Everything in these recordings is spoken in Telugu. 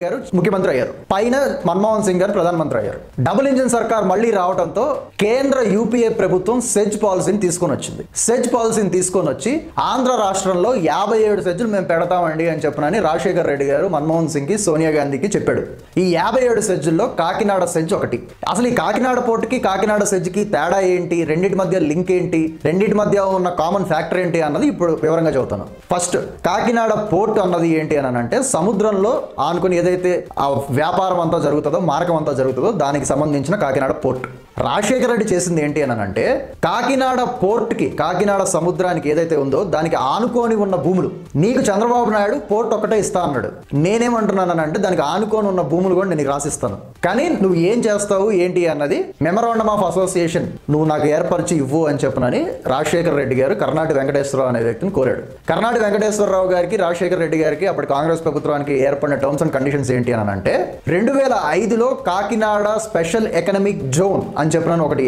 గారు ముఖ్యమంత్రి అయ్యారు. పైన మన్మోహన్ సింగ్ గారు ప్రధానమంత్రి అయ్యారు. డబుల్ ఇంజిన్ సర్కార్ మళ్ళీ రావడంతో కేంద్ర యూపీఏ ప్రభుత్వం సెజ్ పాలసీని తీసుకొని వచ్చింది. సెజ్ పాలసీని తీసుకొని వచ్చి ఆంధ్ర రాష్ట్రంలో 57 సెజ్లు మేము పెడతామండి అని చెప్పనని రాజశేఖర్ రెడ్డి గారు మన్మోహన్ సింగ్ కి సోనియా గాంధీకి చెప్పాడు. ఈ 57 సెజ్ల్లో కాకినాడ సెజ్ ఒకటి. అసలు ఈ కాకినాడ పోర్టుకి కాకినాడ సెజ్కి తేడా ఏంటి, రెండింటి మధ్య లింక్ ఏంటి, రెండింటి మధ్య ఉన్న కామన్ ఫ్యాక్టర్ ఏంటి అన్నది ఇప్పుడు వివరంగా చెబుతాను. ఫస్ట్ కాకినాడ పోర్ట్ అన్నది ఏంటి అని అంటే సముద్రంలో ఆనుకుని ఏదైతే ఆ వ్యాపారం అంతా జరుగుతుందో, మారకం అంతా జరుగుతుందో దానికి సంబంధించిన కాకినాడ పోర్ట్. రాజశేఖర రెడ్డి చేసింది ఏంటి అని అంటే కాకినాడ పోర్ట్కి, కాకినాడ సముద్రానికి ఏదైతే ఉందో దానికి ఆనుకొని ఉన్న భూములు, నీకు చంద్రబాబు నాయుడు పోర్ట్ ఒకటే ఇస్తా అన్నాడు. నేనేమంటున్నాను అంటే దానికి ఆనుకొని ఉన్న భూములు కూడా నేను రాసిస్తాను, కానీ నువ్వు ఏం చేస్తావు ఏంటి అన్నది మెమరాండమ్ ఆఫ్ అసోసియేషన్ నువ్వు నాకు ఏర్పరిచి ఇవ్వు అని చెప్పనని రాజశేఖర రెడ్డి గారు కర్ణాటి వెంకటేశ్వరరావు అనే వ్యక్తిని కోరాడు. కర్ణాటి వెంకటేశ్వరరావు గారికి, రాజశేఖర రెడ్డి గారికి అప్పుడు కాంగ్రెస్ ప్రభుత్వానికి ఏర్పడిన టర్మ్స్ అండ్ కండిషన్స్ ఏంటి అని అంటే 2005లో కాకినాడ స్పెషల్ ఎకనామిక్ జోన్ అని చెప్పిన ఒకటి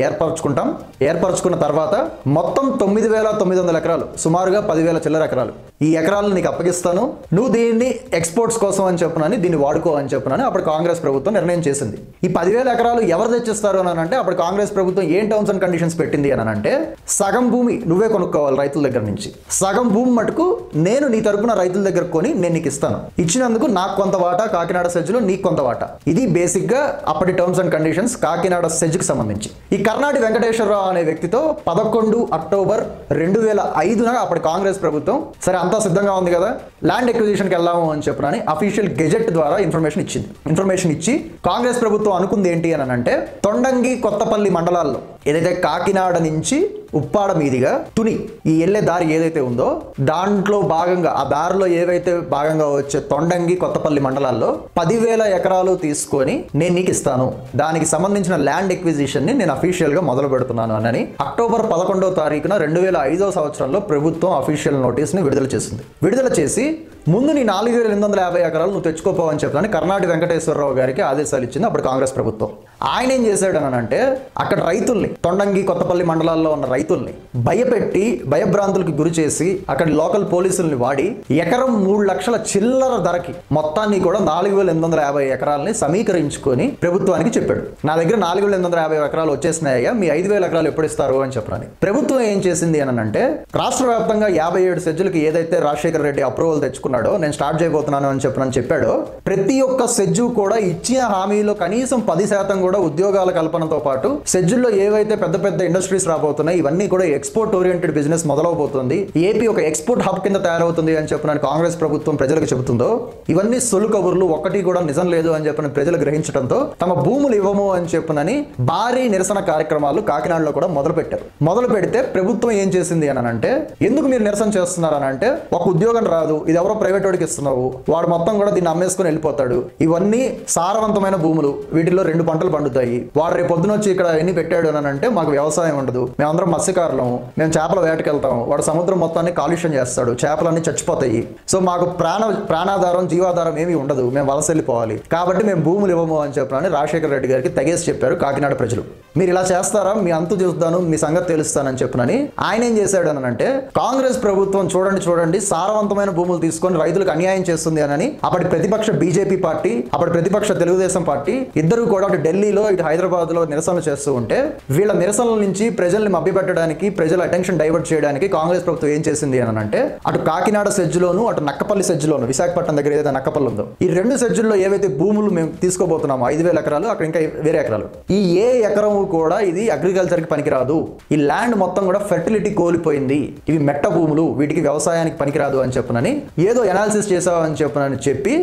ఏర్పరచుకున్న తర్వాత మొత్తం 9,900 ఎకరాలు, సుమారుగా 10,000 చిల్లర ఎకరాలు, ఈ ఎకరాలను నీకు అప్పగిస్తాను, నువ్వు దీన్ని ఎక్స్పోర్ట్స్ కోసం అని చెప్పనని దీన్ని వాడుకో అని చెప్పనని అప్పుడు కాంగ్రెస్ ప్రభుత్వం నిర్ణయం చేసింది. ఈ 10,000 ఎకరాలు ఎవరు తెచ్చిస్తారు అని అంటే అప్పుడు కాంగ్రెస్ ప్రభుత్వం ఏం టర్మ్స్ అండ్ కండిషన్స్ పెట్టింది అని అంటే సగం భూమి నువ్వే కొనుక్కోవాలి రైతుల దగ్గర నుంచి, సగం భూమి మటుకు నేను నీ తరపున రైతుల దగ్గర కొని నేను నీకు ఇస్తాను, ఇచ్చినందుకు నాకు కొంత వాటా కాకినాడ సెజ్లో నీకు కొంత వాటా. ఇది బేసిక్ గా అప్పటి టర్మ్స్ అండ్ కండిషన్స్ కాకినాడ సెజ్కి సంబంధించి. ఈ కర్ణాటి వెంకటేశ్వరరావు అనే వ్యక్తితో 11 అక్టోబర్ 2005 అప్పటి కాంగ్రెస్ ప్రభుత్వం సరే అంతా సిద్ధంగా ఉంది కదా, ల్యాండ్ ఎక్విజిషన్కి వెళ్దాము అని చెప్పని అఫీషియల్ గెజెట్ ద్వారా ఇన్ఫర్మేషన్ ఇచ్చి కాంగ్రెస్ ప్రభుత్వం అనుకుంది ఏంటి అని అంటే తొండంగి కొత్తపల్లి మండలాల్లో ఏదైతే కాకినాడ నుంచి ఉప్పాడ మీదిగా తుని ఈ వెళ్ళే దారి ఏదైతే ఉందో దాంట్లో భాగంగా, ఆ దారిలో ఏవైతే భాగంగా వచ్చే తొండంగి కొత్తపల్లి మండలాల్లో 10,000 ఎకరాలు తీసుకొని నేను నీకు ఇస్తాను, దానికి సంబంధించిన ల్యాండ్ ఎక్విజిషన్ ని నేను అఫీషియల్ గా మొదలు పెడుతున్నాను అని అక్టోబర్ 11వ తారీఖున 2005వ సంవత్సరంలో ప్రభుత్వం అఫీషియల్ నోటీస్ ని విడుదల చేసి ముందు నీ 4,850 ఎకరాలు నువ్వు తెచ్చుకోపోవని చెప్పని కర్ణాటి వెంకటేశ్వరరావు గారికి ఆదేశాలు ఇచ్చింది అప్పుడు కాంగ్రెస్ ప్రభుత్వం. ఆయన ఏం చేశాడు అని అంటే అక్కడ రైతుల్ని, తొండంగి కొత్తపల్లి మండలాల్లో ఉన్న రైతుల్ని భయపెట్టి భయభ్రాంతులకు గురి చేసి అక్కడ లోకల్ పోలీసుల్ని వాడి ఎకరం 3 లక్షల చిల్లర ధరకి మొత్తాన్ని కూడా 4,850 ఎకరాలని సమీకరించుకొని ప్రభుత్వానికి చెప్పాడు. నా దగ్గర 4,850 ఎకరాలు వచ్చేసినాయ్యా, మీ 5,000 ఎకరాలు ఎప్పుడు ఇస్తారు అని చెప్పని. ప్రభుత్వం ఏం చేసింది అని అంటే రాష్ట్ర వ్యాప్తంగా 57 సెజ్జులకి ఏదైతే రాజశేఖర రెడ్డి అప్రూవల్ తెచ్చుకున్నాడో, నేను స్టార్ట్ చేయబోతున్నాను అని చెప్పాడో, ప్రతి ఒక్క సెజ్జు కూడా ఇచ్చిన హామీలో కనీసం 10% కూడా ఉద్యోగాల కల్పనతో పాటు సెజ్జుల్లో ఏవైతే పెద్ద పెద్ద ఇండస్ట్రీస్ రాబోతున్నాయి ఇవన్నీ కూడా ఎక్స్పోర్ట్ ఓరియంటెడ్ బిజినెస్ మొదలవబోతుంది, ఏపీ ఒక ఎక్స్పోర్ట్ హబ్ కింద తయారవుతుంది అని చెప్పిన కాంగ్రెస్ ప్రభుత్వం ప్రజలకు చెబుతుందో ఇవన్నీ సొల్లు కబుర్లు, ఒక్కటి కూడా నిజం లేదు అని చెప్పిన ప్రజలు గ్రహించడంతో తమ భూములు ఇవ్వము అని చెప్పనని భారీ నిరసన కార్యక్రమాలు కాకినాడలో కూడా మొదలు పెడితే ప్రభుత్వం ఏం చేసింది అని అంటే ఎందుకు మీరు నిరసన చేస్తున్నారు అని అంటే ఒక ఉద్యోగం రాదు, ఇది ఎవరో ప్రైవేట్ వాడికి ఇస్తున్నావు, వాడు మొత్తం కూడా దీన్ని అమ్మేసుకుని వెళ్ళిపోతాడు, ఇవన్నీ సారవంతమైన భూములు, వీటిలో 2 పంటలు పండుతాయి, వాడు రేపు పొద్దున వచ్చి ఇక్కడ ఎన్ని పెట్టాడు అని అంటే మాకు వ్యవసాయం ఉండదు, మేమందరం మత్స్యకారులము, మేము చేపల వేటకెళ్తాము, వాడు సముద్రం మొత్తాన్ని కాలుష్యం చేస్తాడు, చేపలన్నీ చచ్చిపోతాయి, సో మాకు ప్రాణాధారం జీవాధారం ఏమీ ఉండదు, మేము వలస వెళ్ళిపోవాలి, కాబట్టి మేము భూములు ఇవ్వము అని చెప్పని రాజశేఖర రెడ్డి గారికి తెగేసి చెప్పారు కాకినాడ ప్రజలు. మీరు ఇలా చేస్తారా, మీ అంతు చూస్తాను, మీ సంగతి తెలుస్తానని చెప్పనని ఆయన ఏం చేశాడు అని అంటే కాంగ్రెస్ ప్రభుత్వం చూడండి సారవంతమైన భూములు తీసుకొని రైతులకు అన్యాయం చేస్తుంది అని అప్పటి ప్రతిపక్ష బీజేపీ పార్టీ, అప్పటి ప్రతిపక్ష తెలుగుదేశం పార్టీ ఇద్దరు కూడా అటు ఢిల్లీలో ఇటు హైదరాబాద్ లో నిరసనలు చేస్తూ ఉంటే వీళ్ళ నిరసనల నుంచి ప్రజల్ని మభ్యపెట్టడానికి, ప్రజల అటెన్షన్ డైవర్ట్ చేయడానికి కాంగ్రెస్ ప్రభుత్వం ఏం చేసింది అని అంటే అటు కాకినాడ సెజ్లోను అటు నక్కపల్లి సెజ్లోను, విశాఖపట్నం దగ్గర ఏదైతే నక్కపల్లి ఉందో ఈ 2 సెజ్ల్లో ఏవైతే భూములు మేము తీసుకోబోతున్నామో 5,000 ఎకరాలు, అక్కడ ఇంకా వేరే ఎకరాలు, ఈ ఏ ఎకరం కూడా ఇది అగ్రికల్చర్ కి పనికిరాదు, ఈ ల్యాండ్ మొత్తం కూడా ఫెర్టిలిటీ కోల్పోయింది, ఇవి మెట్ట భూములు, వీటికి వ్యవసాయానికి పనికిరాదు అని చెప్పనని ఏదో ఎనాలిసిస్ చేసావని చెప్పి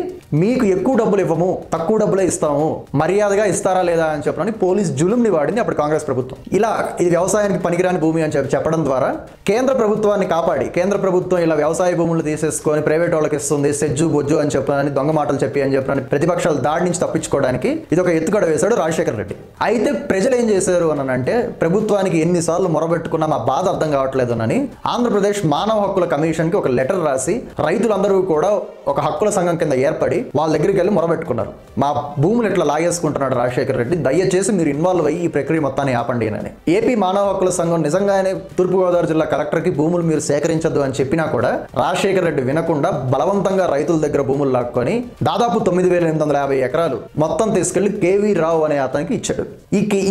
మీకు ఎక్కువ డబ్బులు ఇవ్వము, తక్కువ డబ్బులే ఇస్తాము, మర్యాదగా ఇస్తారా లేదా అని చెప్పని పోలీస్ జులుంని వాడింది అప్పుడు కాంగ్రెస్ ప్రభుత్వం. ఇలా ఇది వ్యవసాయానికి పనికిరాని భూమి అని చెప్పడం ద్వారా కేంద్ర ప్రభుత్వాన్ని కాపాడి, కేంద్ర ప్రభుత్వం ఇలా వ్యవసాయ భూములు తీసేసుకొని ప్రైవేట్ వాళ్ళకి ఇస్తుంది, సెజ్జు బొజ్జు అని చెప్పని దొంగ మాటలు చెప్పని ప్రతిపక్షాల దాడి నుంచి తప్పించుకోవడానికి ఇది ఒక ఎత్తుగడ వేశాడు రాజశేఖర రెడ్డి. అయితే ప్రజలు ఏం చేశారు అని అంటే ప్రభుత్వానికి ఎన్నిసార్లు మొరబెట్టుకున్నా మా బాధ అర్థం కావట్లేదు అని ఆంధ్రప్రదేశ్ మానవ హక్కుల కమిషన్ కి ఒక లెటర్ రాసి రైతులందరూ రైతులందరూ కూడా ఒక హక్కుల సంఘం కింద ఏర్పడి వాళ్ళ దగ్గరికి వెళ్ళి మొరబెట్టుకున్నారు. మా భూములు ఇట్లా లాగేసుకుంటున్నాడు రాజశేఖర రెడ్డి, దయచేసి మీరు ఇన్వాల్వ్ అయ్యి ఈ ప్రక్రియ మొత్తాన్ని ఆపండి అని. ఏపీ మానవ హక్కుల సంఘం నిజంగానే తూర్పుగోదావరి జిల్లా కలెక్టర్కి భూములు మీరు సేకరించద్దు అని చెప్పినా కూడా రాజశేఖర రెడ్డి వినకుండా బలవంతంగా రైతుల దగ్గర భూములు లాక్కొని దాదాపు 9,850 ఎకరాలు మొత్తం తీసుకెళ్లి కేవీ రావు అనే అతనికి ఇచ్చాడు.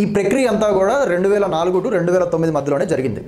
ఈ ప్రక్రియ అంతా కూడా 2004 to 2009 మధ్యలోనే జరిగింది.